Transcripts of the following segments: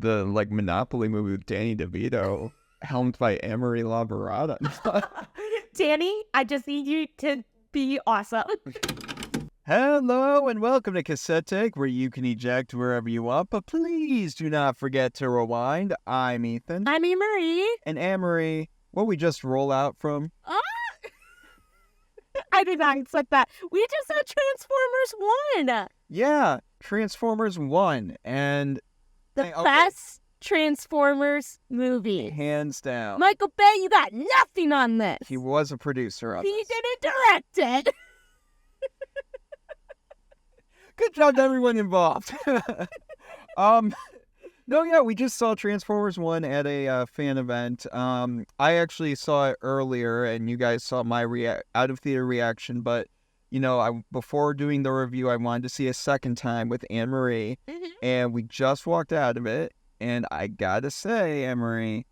the like Monopoly movie with Danny DeVito, helmed by Annmarie Lavorada. Danny, I just need you to be awesome. Hello and welcome to Cassette Take, where you can eject wherever you want, but please do not forget to rewind. I'm Ethan. I'm Annmarie. And Annmarie, what we just roll out from? I did not expect that. We just saw Transformers 1. Yeah, Transformers 1. And the best Transformers movie. Hands down. Michael Bay, you got nothing on this. He was a producer of He this. didn't direct it. Good job to everyone involved. We just saw Transformers 1 at a fan event. I actually saw it earlier, and you guys saw my out-of-theater reaction, but, before doing the review, I wanted to see a second time with Annmarie, and we just walked out of it, and I gotta say, Annmarie,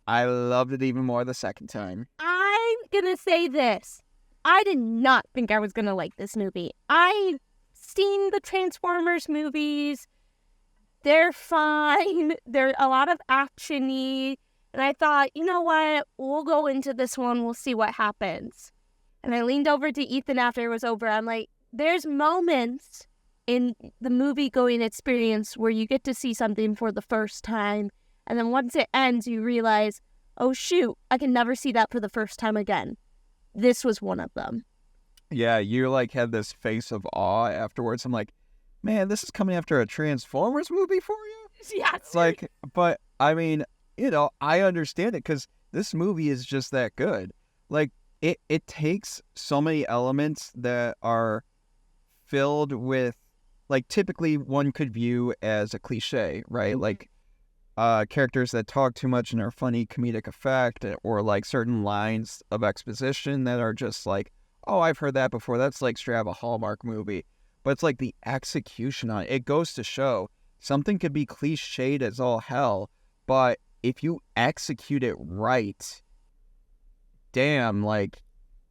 I loved it even more the second time. I'm gonna say this. I did not think I was gonna like this movie. I've seen the Transformers movies. They're fine. They're a lot of action-y. And I thought, you know what? We'll go into this one. We'll see what happens. And I leaned over to Ethan after it was over. I'm like, there's moments in the movie-going experience where you get to see something for the first time. And then once it ends, you realize, oh, shoot, I can never see that for the first time again. This was one of them. Yeah, you had this face of awe afterwards. I'm like, man, this is coming after a Transformers movie for you? Yeah. But I mean, I understand it because this movie is just that good. It takes so many elements that are filled with, typically one could view as a cliche, right? Characters that talk too much and are funny comedic effect, or certain lines of exposition that are just oh, I've heard that before. That's straight out of a Hallmark movie. But it's the execution on it. It goes to show something could be cliched as all hell, but if you execute it right, damn,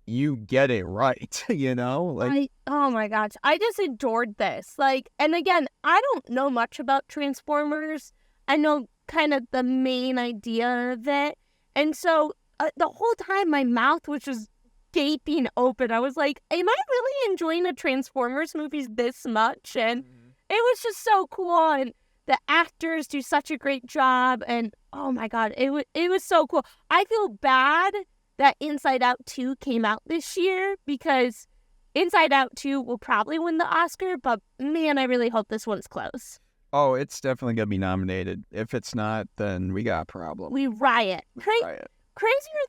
you get it right, oh my gosh, I just adored this. And again, I don't know much about Transformers. I know kind of the main idea of it. And so the whole time my mouth was just gaping open. I was like, am I really enjoying the Transformers movies this much? And it was just so cool, and the actors do such a great job, and oh my god, it was so cool. I feel bad that Inside Out 2 came out this year, because Inside Out 2 will probably win the Oscar, but man, I really hope this one's close. Oh, it's definitely gonna be nominated. If it's not, then we got a problem. We riot. Crazier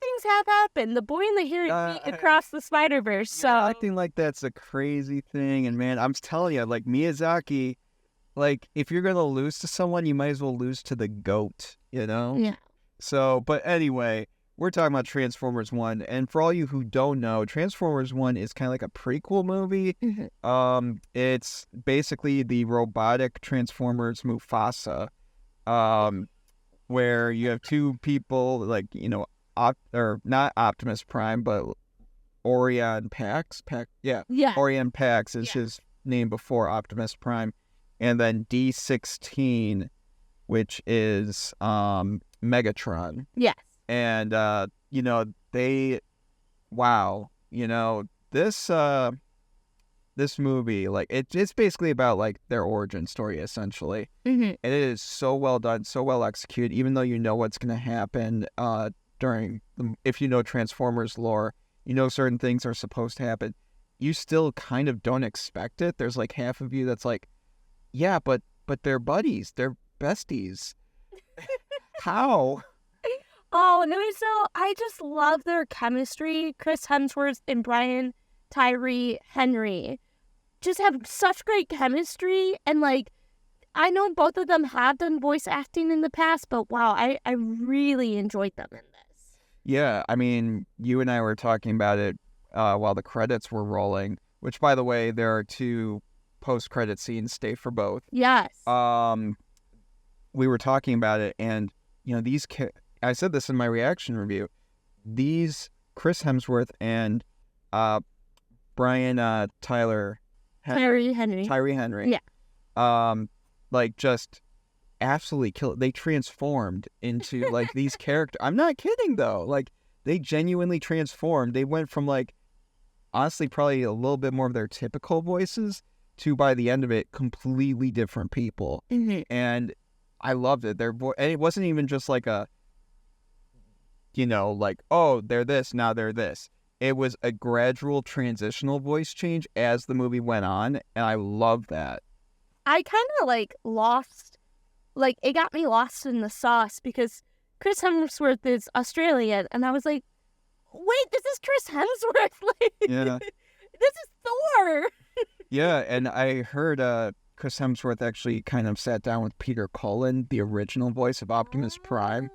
things have happened. The boy in the hairy feet across the Spider-Verse. So acting like that's a crazy thing. And man, I'm telling you, Miyazaki, if you're gonna lose to someone, you might as well lose to the GOAT, Yeah. So, but anyway, we're talking about Transformers 1. And for all you who don't know, Transformers 1 is kind of like a prequel movie. It's basically the robotic Transformers Mufasa, where you have two people, not Optimus Prime, but Orion Pax. Orion Pax is his name before Optimus Prime. And then D16, which is Megatron. Yes. And, this movie, it's basically about, their origin story, essentially. And it is so well done, so well executed, even though you know what's going to happen if you know Transformers lore, certain things are supposed to happen. You still kind of don't expect it. There's, half of you that's yeah, but they're buddies. They're besties. How? Oh, no, so I just love their chemistry. Chris Hemsworth and Brian Tyree Henry just have such great chemistry. And, I know both of them have done voice acting in the past, but wow, I really enjoyed them in this. Yeah, I mean, you and I were talking about it while the credits were rolling, which, by the way, there are 2 post-credit scenes. Stay for both. Yes. We were talking about it, and, I said this in my reaction review. These Chris Hemsworth and Brian Tyree Henry. Yeah. Just absolutely killed it. They transformed into like these characters. I'm not kidding though. Like they genuinely transformed. They went from like honestly probably a little bit more of their typical voices to by the end of it completely different people. And I loved it. Their voice, and it wasn't even just like a, you know, like, oh, they're this, now they're this. It was a gradual transitional voice change as the movie went on, and I love that. I kind of like lost, like it got me lost in the sauce because Chris Hemsworth is Australian, and I was like, wait, this is Chris Hemsworth. Like, Yeah. this is Thor. Yeah, and I heard Chris Hemsworth actually kind of sat down with Peter Cullen, the original voice of Optimus Prime,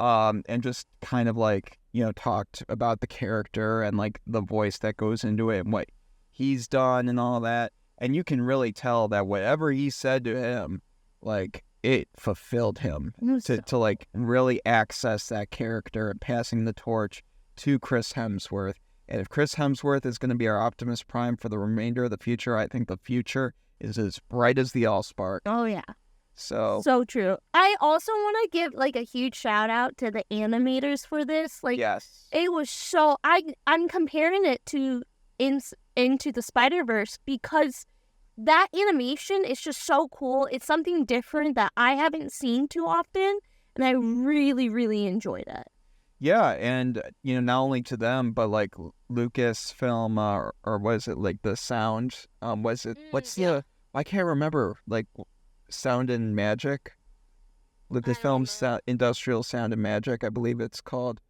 and just kind of like, you know, talked about the character and like the voice that goes into it and what he's done and all that. And you can really tell that whatever he said to him, like it fulfilled him to like really access that character and passing the torch to Chris Hemsworth. And if Chris Hemsworth is going to be our Optimus Prime for the remainder of the future, I think the future is as bright as the Allspark. Oh, yeah. So true. I also want to give like a huge shout out to the animators for this. Like, yes. it was so, I'm comparing it to Into the Spider-Verse because that animation is just so cool. It's something different that I haven't seen too often, and I really, really enjoyed it. Yeah, and you know, not only to them, but like Lucasfilm, or was it like the sound? Was it what's the? I can't remember. Like Sound and Magic, Lucasfilm's Industrial Sound and Magic, I believe it's called.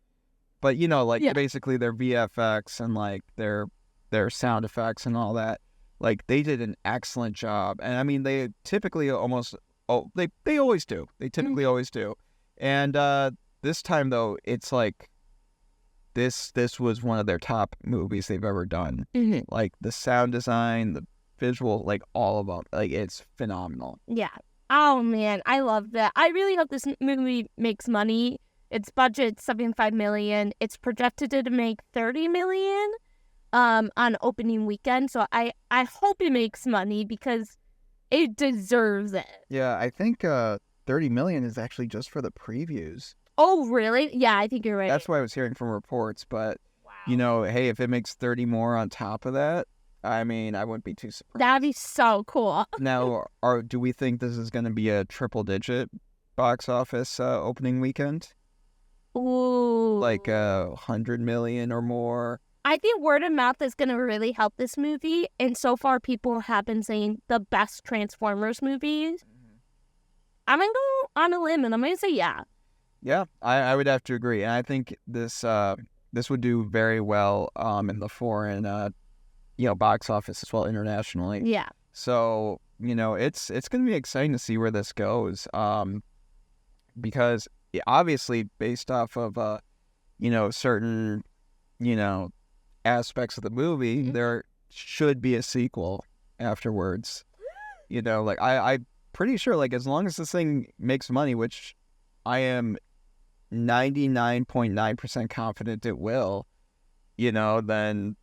But you know, like basically their VFX and like their sound effects and all that. Like they did an excellent job, and I mean they typically almost they always do. They typically always do, and this time though, it's like this was one of their top movies they've ever done. Like the sound design, the visual, like all of them, like it's phenomenal. Yeah. Oh man, I love that. I really hope this movie makes money. Its budget $75 million. It's projected to make $30 million on opening weekend. So I hope it makes money because it deserves it. Yeah, I think $30 million is actually just for the previews. Oh, really? Yeah, I think you're right. That's what I was hearing from reports, but you know, hey, if it makes 30 more on top of that, I mean, I wouldn't be too surprised. That'd be so cool. Now, do we think this is going to be a triple-digit box office opening weekend? Ooh. Like 100 million or more? I think word of mouth is going to really help this movie, and so far people have been saying the best Transformers movies. I'm going to go on a limb, and I'm going to say yeah. Yeah, I would have to agree. And I think this would do very well in the foreign box office as well internationally. Yeah. So, you know, it's going to be exciting to see where this goes. Because obviously based off of certain, aspects of the movie, there should be a sequel afterwards. You know, like I'm pretty sure like as long as this thing makes money, which I am 99.9% confident it will, then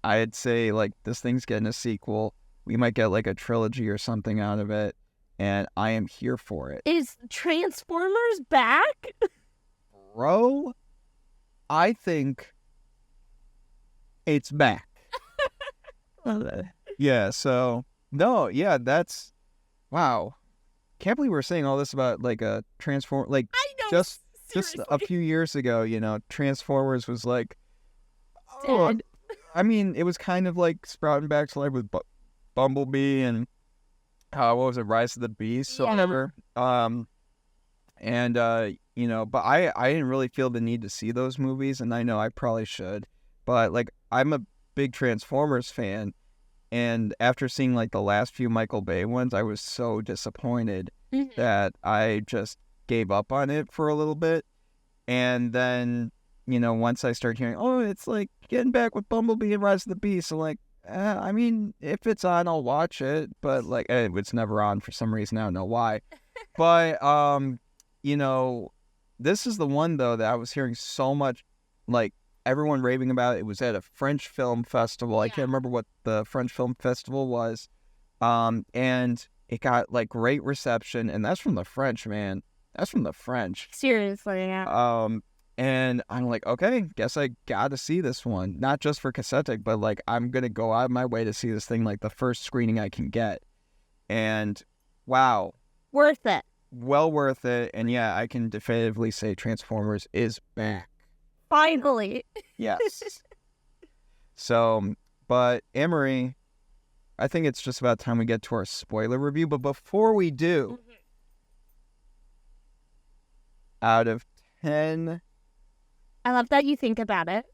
I'd say like this thing's getting a sequel. We might get like a trilogy or something out of it, and I am here for it. Is Transformers back? Bro, I think it's back. Yeah, so no, yeah, that's wow. Can't believe we're saying all this about like a Transform, like I know, just seriously. a few years ago, Transformers was like, Dead. I mean, it was kind of like sprouting back to life with Bumblebee and what was it, Rise of the Beast or whatever. But I didn't really feel the need to see those movies, and I know I probably should, but like I'm a big Transformers fan. And after seeing like the last few Michael Bay ones, I was so disappointed that I just gave up on it for a little bit. And then, once I started hearing, oh, it's like getting back with Bumblebee and Rise of the Beast, I'm like, I mean, if it's on, I'll watch it. But like, it's never on for some reason. I don't know why. But, this is the one, though, that I was hearing so much, like, everyone raving about. It was at a French film festival. I can't remember what the French film festival was. And It got like great reception, and that's from the French, man. That's from the French. Seriously, yeah. And I'm like, okay, guess I got to see this one, not just for Cassette, but like I'm gonna go out of my way to see this thing, like the first screening I can get. And wow, Worth it. well worth it. And yeah, I can definitively say Transformers is back. Finally. Yes. So, but Annmarie, I think it's just about time we get to our spoiler review. But before we do, out of 10, I love that you think about it.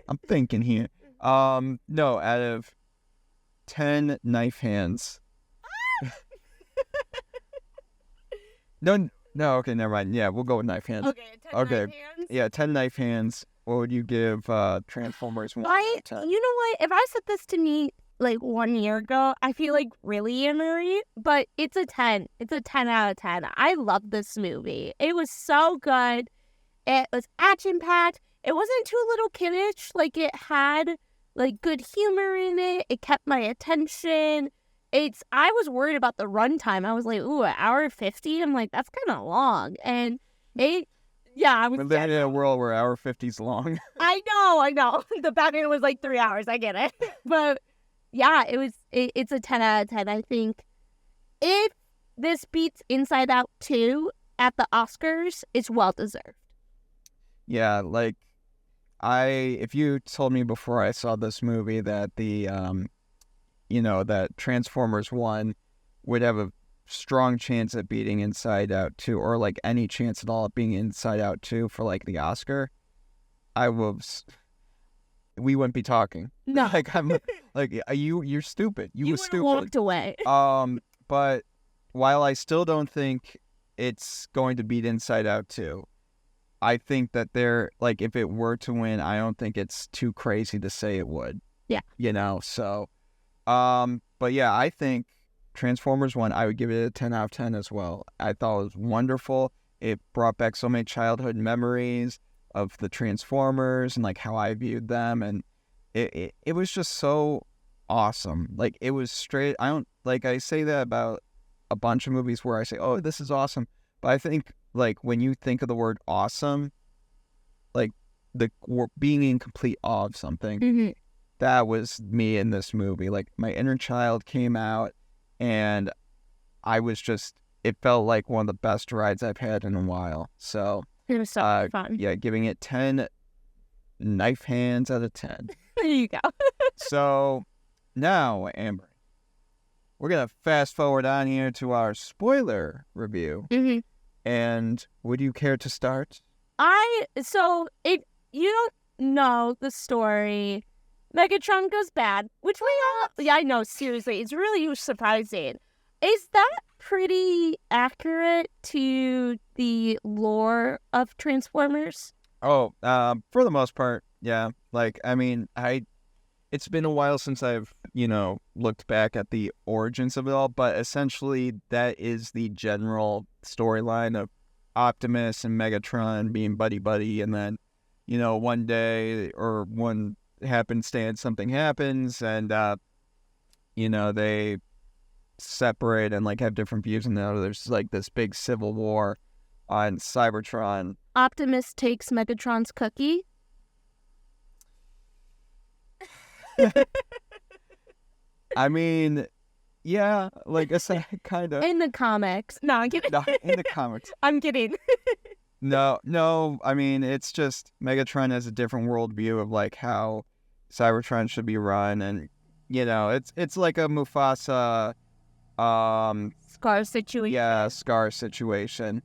I'm thinking here. No, out of 10 knife hands. No, okay, never mind. Yeah, we'll go with knife hands. Okay, 10 Okay. knife hands. Yeah, 10 knife hands. What would you give Transformers 1 out of 10? You know what? If I said this to me like 1 year ago, I feel like really Annmarie, but it's a 10. It's a 10 out of 10. I love this movie. It was so good. It was action-packed. It wasn't too little kiddish. Like, it had like good humor in it. It kept my attention. I was worried about the runtime. I was like, ooh, an hour 50? I'm like, that's kind of long. And I was... We're living in a world where hour 50's long. I know. The Batman was like 3 hours. I get it. But yeah, it's a 10 out of 10. I think if this beats Inside Out 2 at the Oscars, it's well deserved. Yeah, like, if you told me before I saw this movie that that Transformers 1 would have a strong chance at beating Inside Out 2, or like any chance at all at being Inside Out 2 for like the Oscar, we wouldn't be talking. No. Like, I'm like, you're stupid. You were stupid. Walked away. But while I still don't think it's going to beat Inside Out 2, I think that if it were to win, I don't think it's too crazy to say it would. Yeah. So, but yeah, I think Transformers 1, I would give it a 10 out of 10 as well. I thought it was wonderful. It brought back so many childhood memories of the Transformers and like how I viewed them, and it was just so awesome. Like, it was straight. I say that about a bunch of movies where I say, oh, this is awesome, but I think like when you think of the word awesome, like being in complete awe of something, that was me in this movie. Like, my inner child came out, and it felt like one of the best rides I've had in a while. So it was so fun. Yeah, giving it 10 knife hands out of 10. There you go. So now, Annmarie, we're going to fast forward on here to our spoiler review. And would you care to start? If you don't know the story, Megatron goes bad, which we all... Yeah, I know, seriously. It's really surprising. Is that pretty accurate to the lore of Transformers? Oh, for the most part, yeah. Like, I mean, it's been a while since I've, looked back at the origins of it all, but essentially that is the general storyline of Optimus and Megatron being buddy-buddy, and then, one day or one happenstance, something happens, and, they separate and, like, have different views, and now there's, like, this big civil war on Cybertron. Optimus takes Megatron's cookie. I mean, yeah, like I said, kind of. In the comics. No, I'm kidding. No, in the comics. I'm kidding. No, I mean, it's just Megatron has a different worldview of, like, how Cybertron should be run, and, it's like a Mufasa... Scar situation. Yeah, Scar situation.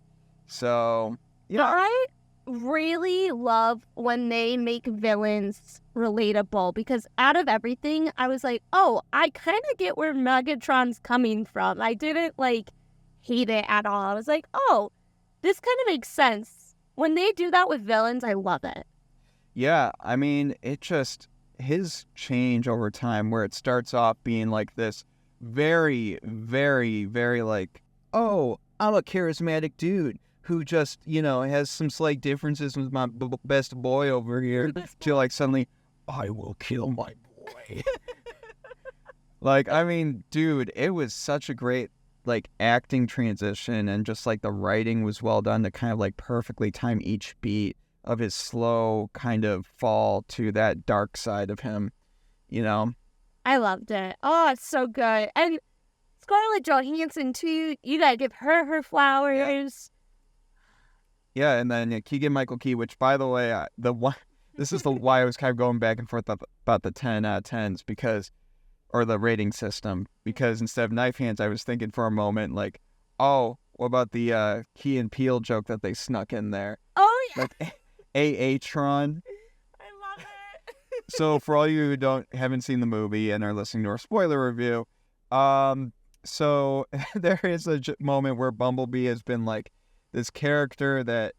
So, yeah. But I really love when they make villains relatable, because out of everything, I was like, oh, I kind of get where Megatron's coming from. I didn't, hate it at all. I was like, oh, this kind of makes sense. When they do that with villains, I love it. Yeah, I mean, his change over time, where it starts off being like this very, very, very oh, I'm a charismatic dude who just, has some slight differences with my best boy over here, to suddenly, I will kill my boy. Like, I mean, dude, it was such a great, like, acting transition, and just, like, the writing was well done to kind of, like, perfectly time each beat of his slow kind of fall to that dark side of him, you know? I loved it. Oh, it's so good. And Scarlett Johansson, too. You gotta give her flowers. Yeah, and then Keegan-Michael Key, which, by the way, this is why I was kind of going back and forth about the 10 out of 10s, because, or the rating system, because instead of knife hands, I was thinking for a moment, like, oh, what about the Key and Peele joke that they snuck in there? Oh, yeah. Like, A.A.Tron. I love it. So for all you who haven't seen the movie and are listening to our spoiler review, so there is a moment where Bumblebee has been like this character that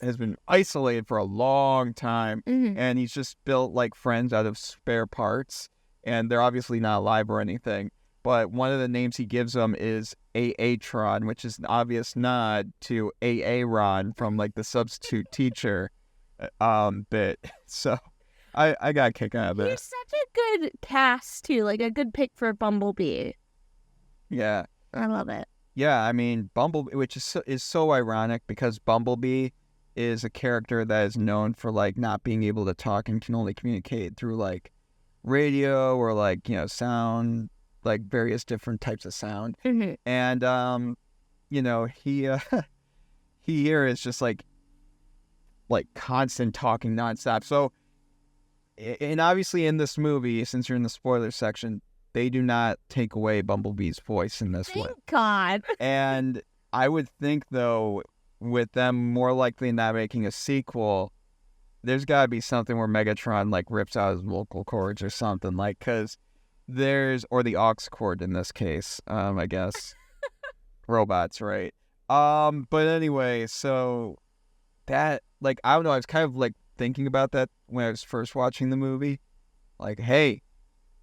has been isolated for a long time, and he's just built like friends out of spare parts, and they're obviously not alive or anything. But one of the names he gives them is A.A.Tron, which is an obvious nod to A.A.Ron from like the substitute teacher bit. So I got a kick out of it. He's such a good cast, too. Like, a good pick for Bumblebee. Yeah. I love it. Yeah, I mean, Bumblebee, which is so ironic, because Bumblebee is a character that is known for, like, not being able to talk and can only communicate through, like, radio or, like, you know, sound, like, various different types of sound. And, you know, he here is just, like constant talking nonstop. So, and obviously in this movie, since you're in the spoiler section, they do not take away Bumblebee's voice in this one. Thank God. And I would think, though, with them more likely not making a sequel, there's got to be something where Megatron, like, rips out his vocal cords or something, like, because or the aux cord in this case, I guess. Robots, right? But anyway, so that, like, I don't know, I was kind of, like, thinking about that when I was first watching the movie. Like, hey,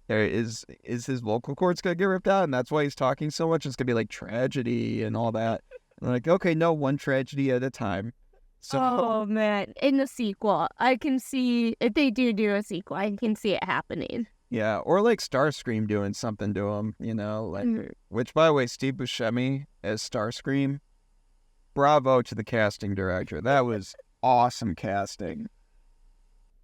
there is his vocal cords gonna get ripped out, and that's why he's talking so much? It's gonna be like tragedy and all that. And like, okay, no, one tragedy at a time. So, oh man, in the sequel, I can see if they do a sequel, I can see it happening. Yeah, or like Starscream doing something to him, you know, like which, by the way, Steve Buscemi as Starscream, bravo to the casting director. That was awesome casting.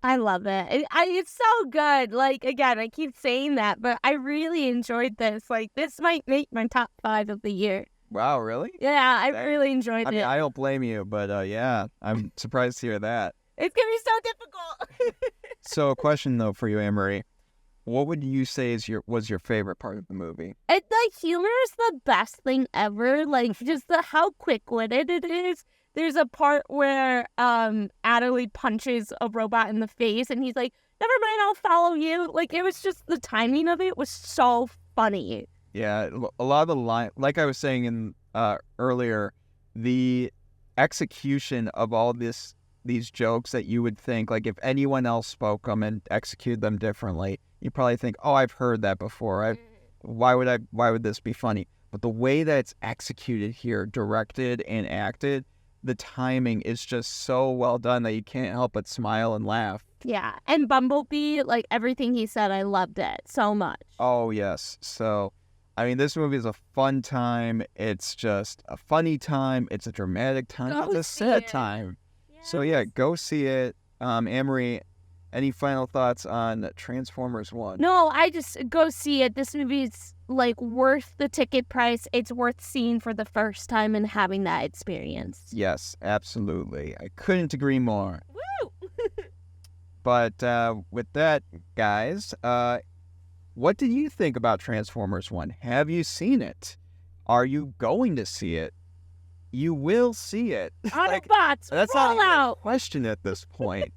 I love it. It's so good. Like, again, I keep saying that, but I really enjoyed this. Like, this might make my top 5 of the year. Wow, really? Yeah, I really enjoyed it. I mean, I don't blame you, but yeah, I'm surprised to hear that. It's going to be so difficult. So, a question, though, for you, Annmarie. What would you say was your favorite part of the movie? The humor is the best thing ever. Like, just how quick-witted it is. There's a part where Adderley punches a robot in the face, and he's like, never mind, I'll follow you. Like, it was just, the timing of it was so funny. Yeah, a lot of the line, like I was saying earlier, the execution of all these jokes that you would think, like, if anyone else spoke them and executed them differently, you probably think, oh, I've heard that before. Why would this be funny? But the way that it's executed here, directed and acted, the timing is just so well done that you can't help but smile and laugh. Yeah, and Bumblebee, like, everything he said, I loved it so much. Oh, yes. So, I mean, this movie is a fun time. It's just a funny time. It's a dramatic time. It's a sad time. Yes. So, yeah, go see it. Annmarie, any final thoughts on Transformers 1? No, I just go see it. This movie's, like, worth the ticket price. It's worth seeing for the first time and having that experience. Yes, absolutely. I couldn't agree more. Woo! But with that, guys, what did you think about Transformers 1? Have you seen it? Are you going to see it? You will see it. Autobots, that's roll not out! A question at this point.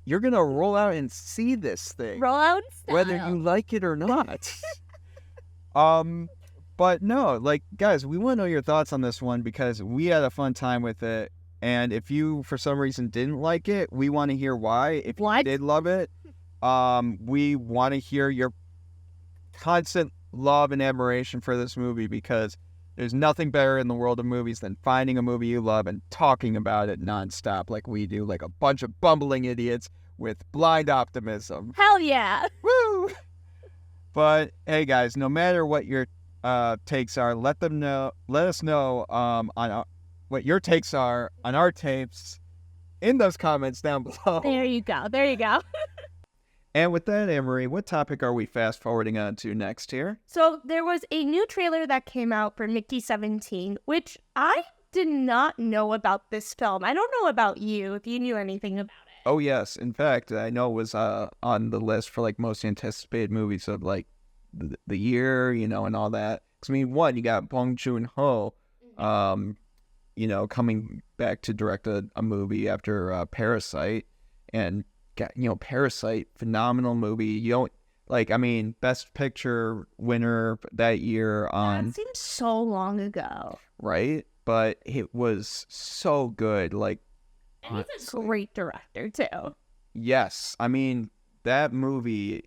You're going to roll out and see this thing. Roll out in style. Whether you like it or not. But no, like, guys, we want to know your thoughts on this one, because we had a fun time with it. And if you, for some reason, didn't like it, we want to hear why. If you did love it, we want to hear your constant love and admiration for this movie, because there's nothing better in the world of movies than finding a movie you love and talking about it nonstop like we do, like a bunch of bumbling idiots with blind optimism. Hell yeah. Woo! But hey, guys, no matter what your takes are, let us know what your takes are on our tapes in those comments down below. There you go. And with that, Annmarie, what topic are we fast forwarding on to next here? So there was a new trailer that came out for Mickey 17, which I did not know about this film. I don't know about you, if you knew anything about it. Oh, yes. In fact, I know it was on the list for like most anticipated movies of like the year, and all that. Because, I mean, one, you got Bong Joon-ho, coming back to direct a movie after Parasite. And, Parasite, phenomenal movie. You don't, Best Picture winner that year on... That seems so long ago. Right? But it was so good. And he's a great director, too. Yes. I mean, that movie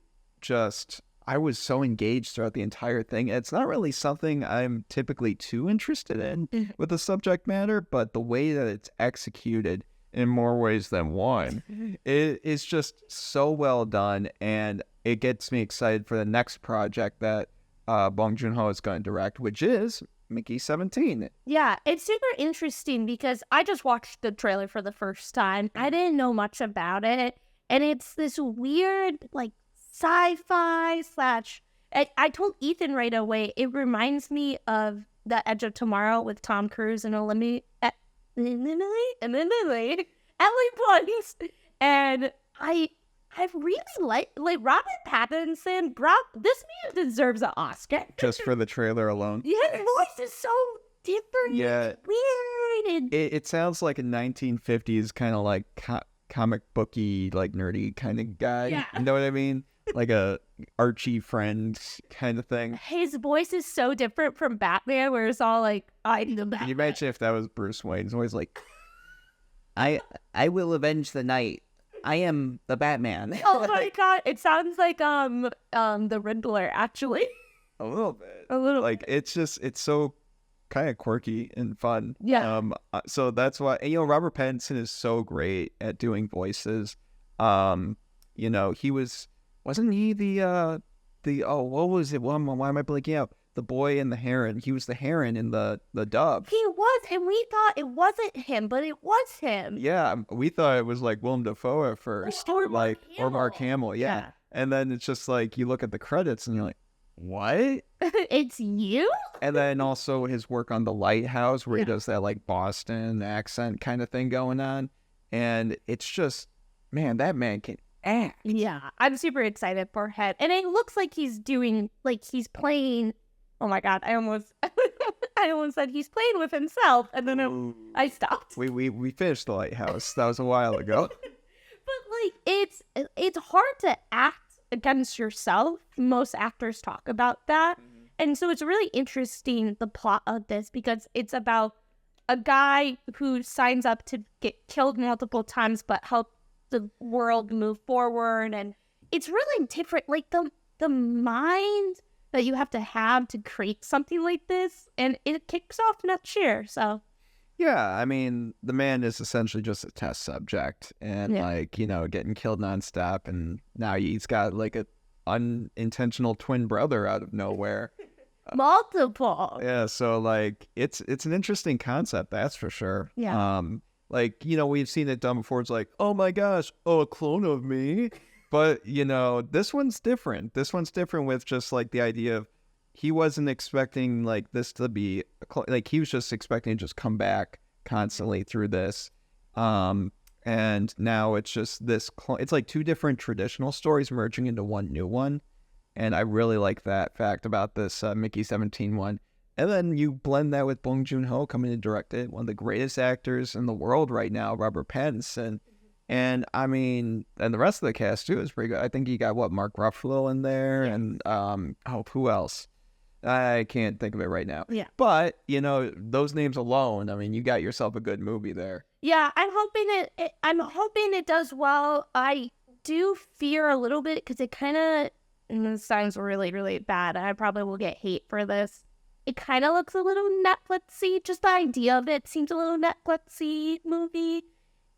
I was so engaged throughout the entire thing. It's not really something I'm typically too interested in with the subject matter, but the way that it's executed in more ways than one, it is just so well done, and it gets me excited for the next project that Bong Joon-ho is going to direct, which is Mickey 17. Yeah, it's super interesting because I just watched the trailer for the first time. I didn't know much about it, and it's this weird, sci-fi / I told Ethan right away, it reminds me of The Edge of Tomorrow with Tom Cruise and Emily Blunt. And I really like Robert Pattinson. This man deserves an Oscar. Just for the trailer alone. Yeah, his voice is so different. Yeah. Weird. And It sounds like a 1950s kind of like comic booky, nerdy kind of guy. Yeah. You know what I mean? Like a Archie friend kind of thing. his voice is so different from Batman, where it's all like, I'm the Batman. Can you imagine if that was Bruce Wayne? It's always like, I will avenge the night. I am the Batman. Oh my god, it sounds like the Riddler, actually. a little bit. A little It's so kind of quirky and fun. Yeah. So that's why, Robert Pattinson is so great at doing voices. Wasn't he the what was it? Why am I blanking out? The boy and the heron. He was the heron in the dub. He was, and we thought it wasn't him, but it was him. Yeah, we thought it was like Willem Dafoe at first, Or Mark or Mark Hamill. Yeah. And then it's just like you look at the credits and you're like, what? It's you? And then also his work on The Lighthouse, where he Yeah. does that Boston accent kind of thing going on, and it's just, man, that man can act. Yeah, I'm super excited for him. And it looks like he's doing, he's playing, oh my god, I almost said he's playing with himself, and then I stopped. We finished The Lighthouse. That was a while ago. But it's hard to act against yourself. Most actors talk about that. And so it's really interesting, the plot of this, because it's about a guy who signs up to get killed multiple times but help the world move forward. And it's really different, the mind that you have to create something like this, and it kicks off next year. So Yeah, I mean, the man is essentially just a test subject, and getting killed nonstop, and now he's got a unintentional twin brother out of nowhere. multiple. Yeah, so it's an interesting concept, that's for sure. Yeah. We've seen it done before. It's like, oh my gosh, a clone of me. But this one's different. This one's different with just the idea of he wasn't expecting this to be he was just expecting to just come back constantly through this. And now it's just this it's like two different traditional stories merging into one new one. And I really like that fact about this Mickey 17 one. And then you blend that with Bong Joon-ho coming to direct it, one of the greatest actors in the world right now, Robert Pattinson. And I mean, and the rest of the cast too is pretty good. I think you got Mark Ruffalo in there, and who else? I can't think of it right now. Yeah. But those names alone, I mean, you got yourself a good movie there. Yeah, I'm hoping it does well. I do fear a little bit because it kind of, and this sounds really, really bad. I probably will get hate for this. It kind of looks a little Netflix-y. Just the idea of it seems a little Netflix-y movie.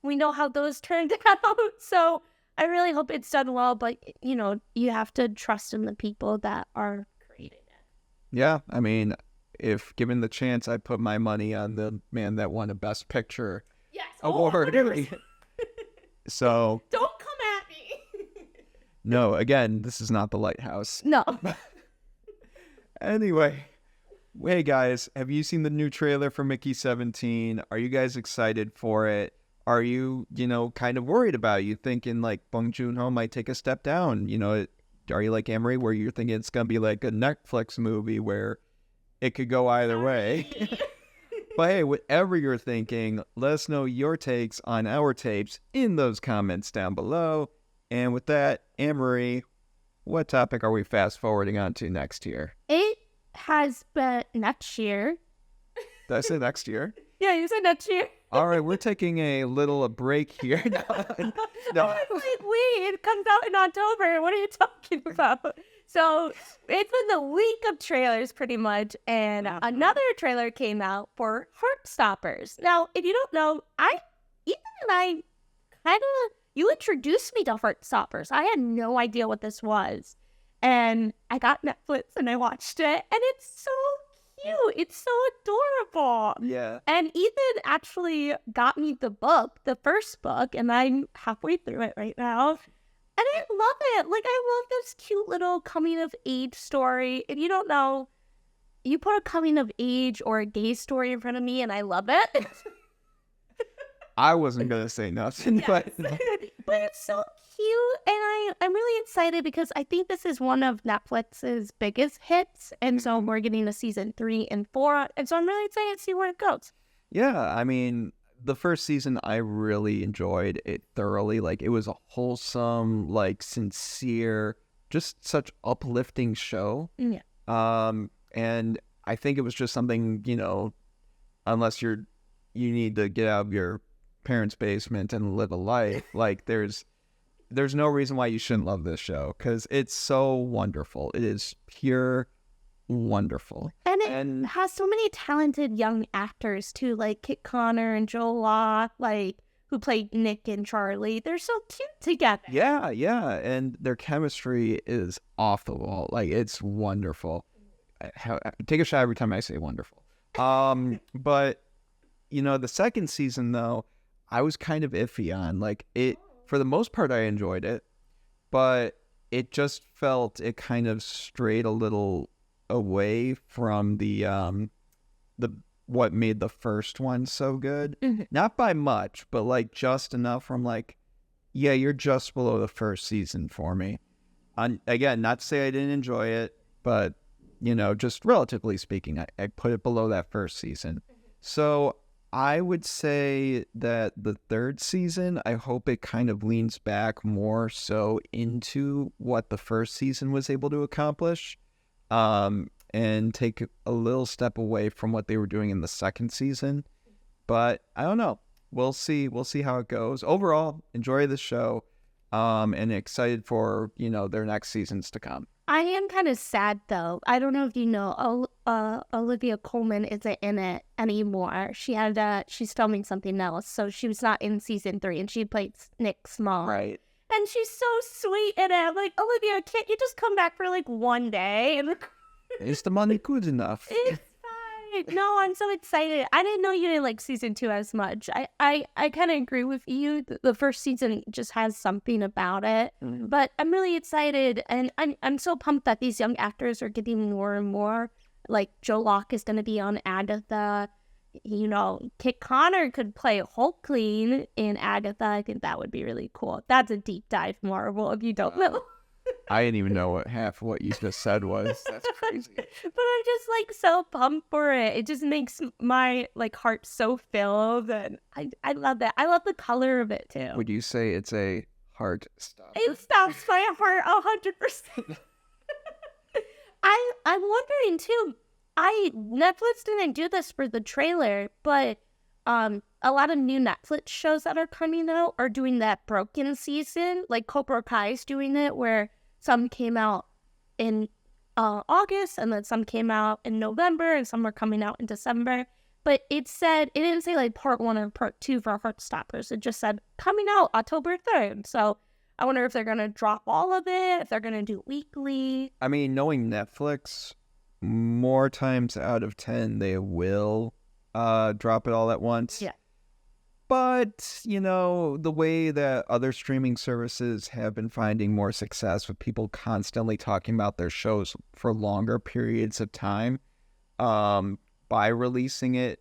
We know how those turned out. So I really hope it's done well, but, you know, you have to trust in the people that are creating it. Yeah, I mean, if given the chance, I'd put my money on the man that won a Best Picture Yes. award. 100%. So, Don't come at me. no, again, this is not The Lighthouse. No. Anyway, hey guys, have you seen the new trailer for Mickey 17? Are you guys excited for it? Are you, kind of worried about it? You thinking like Bong Joon-ho might take a step down? Are you like Annmarie, where you're thinking it's going to be like a Netflix movie where it could go either way? But hey, whatever you're thinking, let us know your takes on our tapes in those comments down below. And with that, Annmarie, what topic are we fast forwarding on to next year? It has been next year. Did I say next year? Yeah, you said next year. All right, we're taking a break here. No. I was like, wait, it comes out in October. What are you talking about? So it's been the week of trailers pretty much. And another trailer came out for Heartstoppers. Now, if you don't know, Ethan and I you introduced me to Heartstoppers. I had no idea what this was. And I got Netflix and I watched it. And it's so cute. It's so adorable. Yeah. And Ethan actually got me the first book, and I'm halfway through it right now. And I love it. Like, I love this cute little coming of age story. If you don't know, you put a coming of age or a gay story in front of me, and I love it. I wasn't going to say nothing, but it's so cute. And I'm really excited because I think this is one of Netflix's biggest hits. And so we're getting a season 3 and 4. And so I'm really excited to see where it goes. yeah, I mean, the first season, I really enjoyed it thoroughly. Like, it was a wholesome, like, sincere, just such uplifting show. Yeah. And I think it was just something, unless you need to get out of your parents' basement and live a life, like, there's no reason why you shouldn't love this show, because it's so wonderful. It is pure wonderful. And it has so many talented young actors, too, like Kit Connor and Joel Law, like, who played Nick and Charlie. They're so cute together. Yeah, and their chemistry is off the wall. Like, it's wonderful. I take a shot every time I say wonderful. But, the second season, though, I was kind of iffy on. Like, for the most part, I enjoyed it, but it just felt it kind of strayed a little away from the what made the first one so good. Mm-hmm. Not by much, but like just enough from like, yeah, you're just below the first season for me. Again, not to say I didn't enjoy it, but just relatively speaking, I put it below that first season. So I would say that the third season, I hope it kind of leans back more so into what the first season was able to accomplish, and take a little step away from what they were doing in the second season. But I don't know. We'll see. We'll see how it goes. Overall, enjoy the show, and excited for, their next seasons to come. I am kind of sad, though. I don't know if you know, Olivia Colman isn't in it anymore. She's filming something else, so she was not in season 3, and she played Nick's mom. Right. And she's so sweet in it. I'm like, Olivia, can't you just come back for like one day? And Is the money good enough? it's fine. No, I'm so excited. I didn't know you didn't like season 2 as much. I kind of agree with you. The first season just has something about it. Mm-hmm. But I'm really excited, and I'm so pumped that these young actors are getting more and more. Like, Joe Locke is going to be on Agatha. Kit Connor could play Hulkling in Agatha. I think that would be really cool. That's a deep dive Marvel if you don't know. I didn't even know what half of what you just said was. That's crazy. But I'm just like so pumped for it. It just makes my like heart so filled, and I love that. I love the color of it too. Would you say it's a heart stop? It stops my heart 100%. I'm wondering too. Netflix didn't do this for the trailer, but a lot of new Netflix shows that are coming out are doing that broken season. Like Cobra Kai's doing it, where some came out in August, and then some came out in November, and some are coming out in December. But it didn't say like part 1 or part 2 for Heartstoppers. It just said coming out October 3rd. So I wonder if they're going to drop all of it, if they're going to do weekly. I mean, knowing Netflix, more times out of 10, they will drop it all at once. Yeah. But, the way that other streaming services have been finding more success with people constantly talking about their shows for longer periods of time, by releasing it,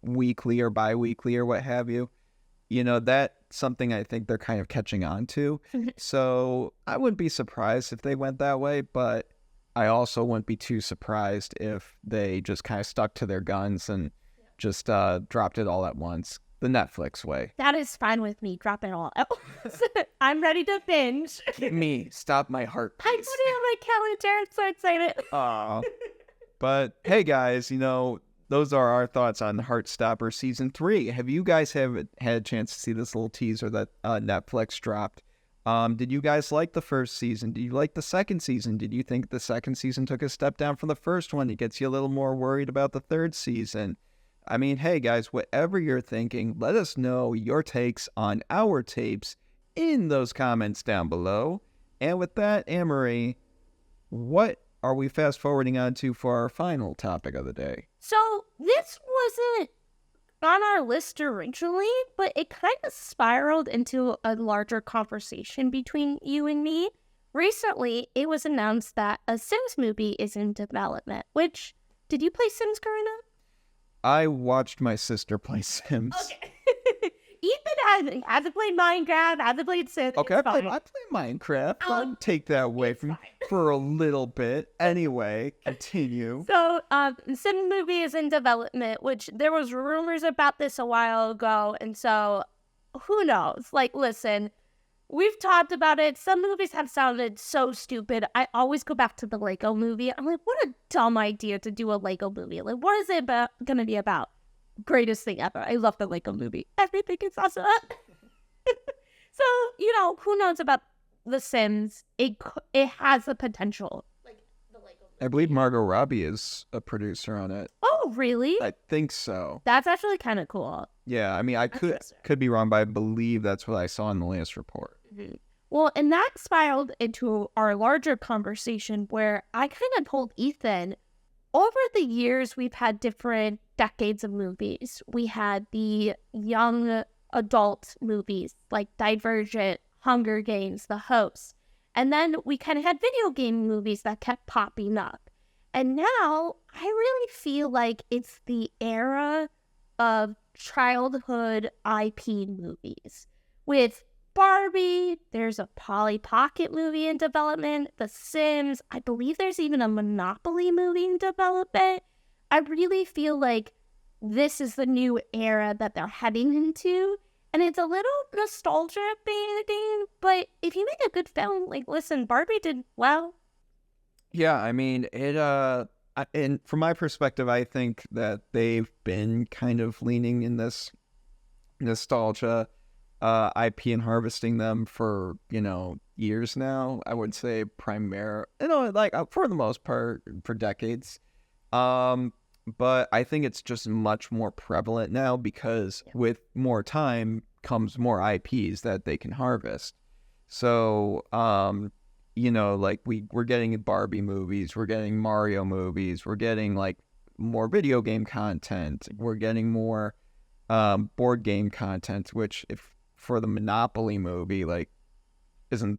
weekly or bi-weekly or what have you, that's something I think they're kind of catching on to. So I wouldn't be surprised if they went that way, but I also wouldn't be too surprised if they just kind of stuck to their guns and just dropped it all at once, the Netflix way. That is fine with me. Drop it all at once. I'm ready to binge. Me, stop my heart, I put please. it on my calendar. I'm so excited. But hey, guys, those are our thoughts on Heartstopper Season 3. Have you guys had a chance to see this little teaser that Netflix dropped? Did you guys like the first season? Did you like the second season? Did you think the second season took a step down from the first one? It gets you a little more worried about the third season. I mean, hey guys, whatever you're thinking, let us know your takes on our tapes in those comments down below. And with that, Annmarie, what are we fast forwarding on to for our final topic of the day? So this wasn't on our list originally, but it kind of spiraled into a larger conversation between you and me. Recently, it was announced that a Sims movie is in development, which, did you play Sims growing up? I watched my sister play Sims. Okay. Ethan hasn't played Minecraft, hasn't played Sims. Okay, I play Minecraft. I'll take that away from for a little bit. Anyway, continue. So, Sim movie is in development, which there was rumors about this a while ago, and so who knows? Like, listen, we've talked about it. Some movies have sounded so stupid. I always go back to the Lego movie. I'm like, what a dumb idea to do a Lego movie. Like, what is it gonna be about? Greatest thing ever. I love the Lego movie. Everything is awesome. So, who knows about The Sims? It has the potential. Like the Lego movie. I believe Margot Robbie is a producer on it. Oh, really? I think so. That's actually kind of cool. Yeah, I mean, I could be wrong, but I believe that's what I saw in the last report. Mm-hmm. Well, and that spiraled into our larger conversation where I kind of told Ethan, over the years, we've had different decades of movies. We had the young adult movies like Divergent, Hunger Games, The Host. And then we kind of had video game movies that kept popping up. And now I really feel like it's the era of childhood IP movies. With Barbie, there's a Polly Pocket movie in development, The Sims, I believe there's even a Monopoly movie in development. I really feel like this is the new era that they're heading into, and it's a little nostalgia baiting, but if you make a good film, like, listen, Barbie did well. Yeah, I mean, and from my perspective, I think that they've been kind of leaning in this nostalgia IP and harvesting them for, years now. I would say for the most part, for decades. But I think it's just much more prevalent now because with more time comes more IPs that they can harvest. So, we're getting Barbie movies, we're getting Mario movies, we're getting more video game content, we're getting more board game content, which for the Monopoly movie, isn't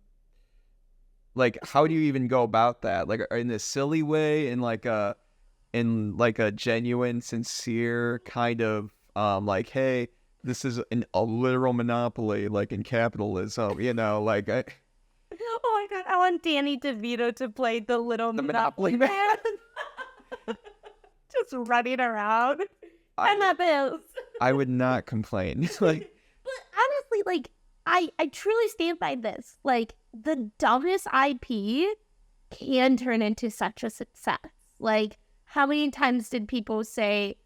how do you even go about that? In a silly way, in a genuine, sincere kind of hey, this is a literal monopoly, in capitalism, Oh my god, I want Danny DeVito to play the Monopoly man. Just running around. And that bills. I would not complain. But honestly, I truly stand by this. The dumbest IP can turn into such a success. How many times did people say,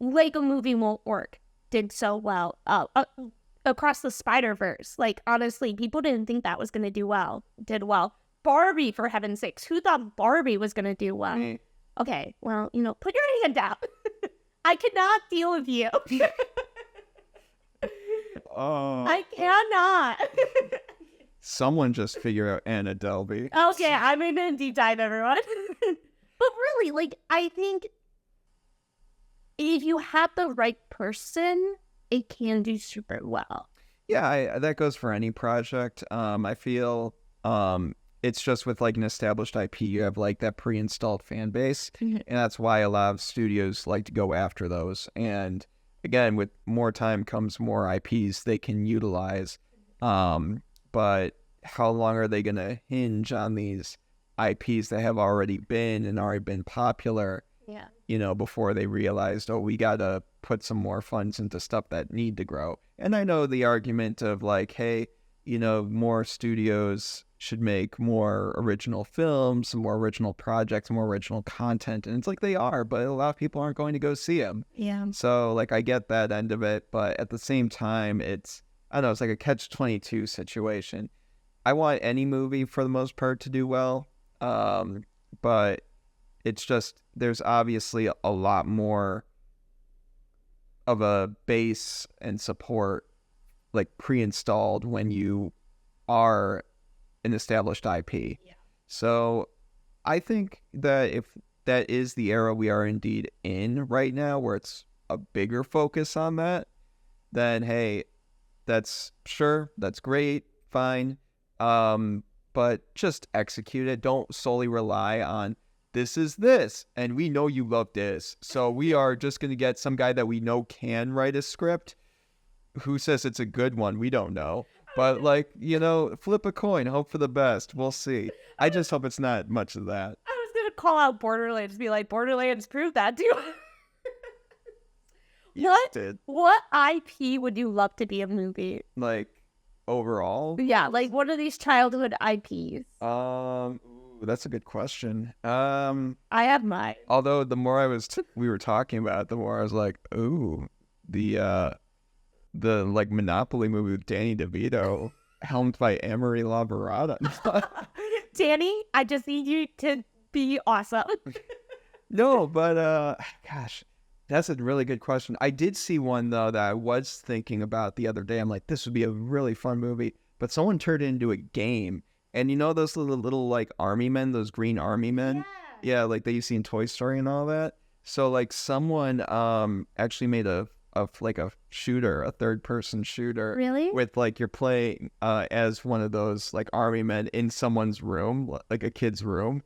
Lego movie won't work? Did so well. Across the Spider-Verse. Honestly, people didn't think that was going to do well. Did well. Barbie, for heaven's sakes. Who thought Barbie was going to do well? Mm. Okay, well, put your hand down. I cannot deal with you. Oh. I cannot. Someone just figure out Anna Delvey. Okay, I'm gonna deep dive, everyone. But really, like, I think if you have the right person, it can do super well. Yeah, that goes for any project. I feel it's just with like an established IP, you have like that pre-installed fan base, and that's why a lot of studios like to go after those. And again, with more time comes more IPs they can utilize. But how long are they going to hinge on these IPs that have already been popular? Yeah. You know, before they realized, oh, we got to put some more funds into stuff that need to grow. And I know the argument of like, hey, you know, more studios should make more original films, more original projects, more original content. And it's like they are, but a lot of people aren't going to go see them. Yeah. So like I get that end of it, but at the same time, I don't know, it's like a catch-22 situation. I want any movie for the most part to do well, but it's just there's obviously a lot more of a base and support like pre-installed when you are an established IP. Yeah. So I think that if that is the era we are indeed in right now, where it's a bigger focus on that, then hey, that's great, fine. But just execute it. Don't solely rely on this is this, and we know you love this, so we are just going to get some guy that we know can write a script. Who says it's a good one? We don't know. But, like, you know, flip a coin, hope for the best. We'll see. I just hope it's not much of that. I was going to call out Borderlands, be like, Borderlands proved that, too. What IP would you love to be a movie? Like, overall? Yeah, like, what are these childhood IPs? That's a good question. I have mine. Although the more we were talking about it, the more I was like, ooh, the like Monopoly movie with Danny DeVito, helmed by Annmarie and Danny, I just need you to be awesome. No, but gosh, that's a really good question. I did see one though that I was thinking about the other day. I'm like, this would be a really fun movie, but someone turned it into a game. And you know those little like army men, those green army men? Yeah, like that you see in Toy Story and all that. So like someone actually made a shooter, a third-person shooter. Really? With like you're playing as one of those like army men in someone's room, like a kid's room.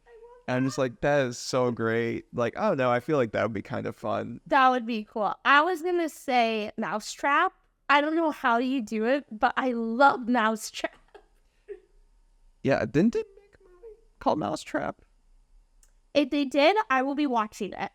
And I'm just like, that is so great. Like, I don't know, I feel like that would be kind of fun. That would be cool. I was going to say Mousetrap. I don't know how you do it, but I love Mousetrap. Yeah, didn't it make a movie called Mousetrap? If they did, I will be watching it.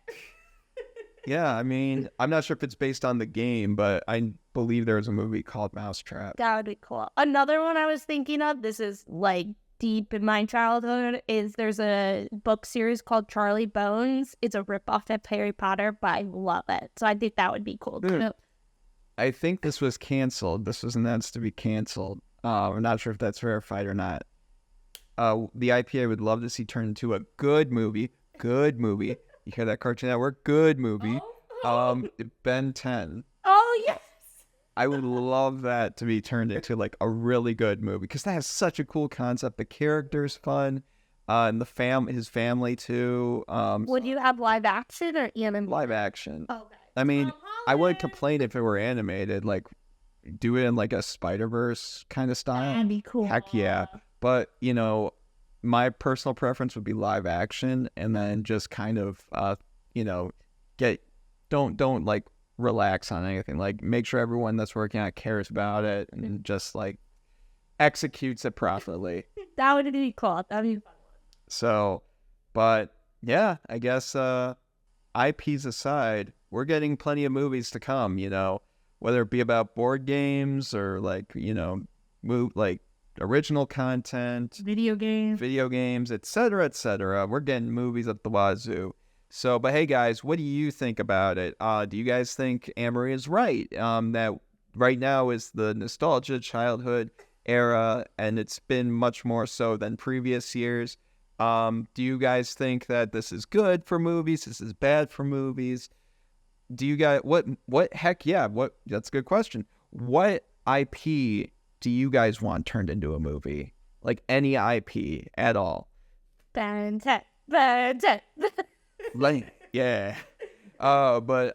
Yeah, I mean, I'm not sure if it's based on the game, but I believe there's a movie called Mousetrap. That would be cool. Another one I was thinking of, this is like deep in my childhood, is there's a book series called Charlie Bones. It's a ripoff of Harry Potter, but I love it. So I think that would be cool too. I think this was canceled. This was announced to be canceled. I'm not sure if that's verified or not. The IP I would love to see turned into a good movie. Good movie. You hear that, Cartoon Network? Good movie. Ben 10. Oh, yes. I would love that to be turned into like a really good movie because that has such a cool concept. The character's fun, and his family too. Would you have live action or animated? Live action. Okay. I mean, I wouldn't complain if it were animated. Like, do it in like a Spider-Verse kind of style. That'd be cool. Heck yeah. But, you know, my personal preference would be live action and then just kind of, you know, don't like relax on anything. Like make sure everyone that's working on it cares about it and just like executes it properly. That would be cool. That'd be fun. So, but yeah, I guess IPs aside, we're getting plenty of movies to come, you know, whether it be about board games or like, you know, like original content, video games, etc., etc. We're getting movies at the wazoo. So, but hey guys, what do you think about it? Do you guys think Annmarie is right? That right now is the nostalgia childhood era, and it's been much more so than previous years. Do you guys think that this is good for movies? This is bad for movies? Do you guys heck yeah, that's a good question. What IP do you guys want turned into a movie? like any IP at all. Ben 10. Ben 10. Like, yeah. But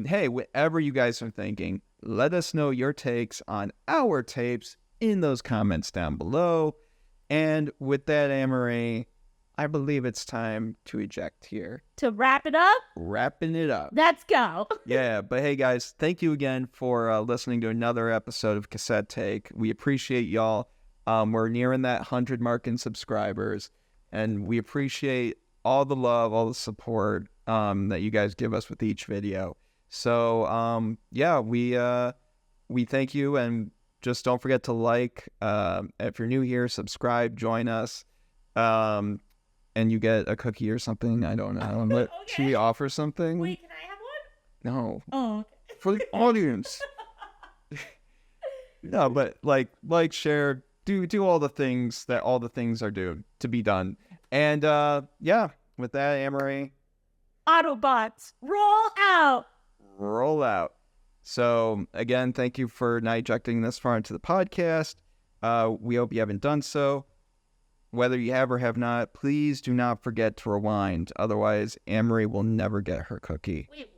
hey, whatever you guys are thinking, let us know your takes on our tapes in those comments down below. And with that, Annmarie, I believe it's time to eject here. To wrap it up, Wrapping it up. let's go. Yeah, but hey guys, thank you again for listening to another episode of Cassette Take. We appreciate y'all. We're nearing that 100 mark in subscribers, and we appreciate all the love, all the support that you guys give us with each video. So yeah, we thank you, and just don't forget to like. If you're new here, subscribe, join us, and you get a cookie or something. I don't know. Okay. Should we offer something? Wait, can I have one? No. Oh, okay. For the audience. No, but like, share, do all the things that all the things are due to be done. And yeah, with that, Annmarie, Autobots, roll out. roll out. So again, thank you for not ejecting this far into the podcast. We hope you haven't done so. Whether you have or have not, please do not forget to rewind. Otherwise, Annmarie will never get her cookie. Wait,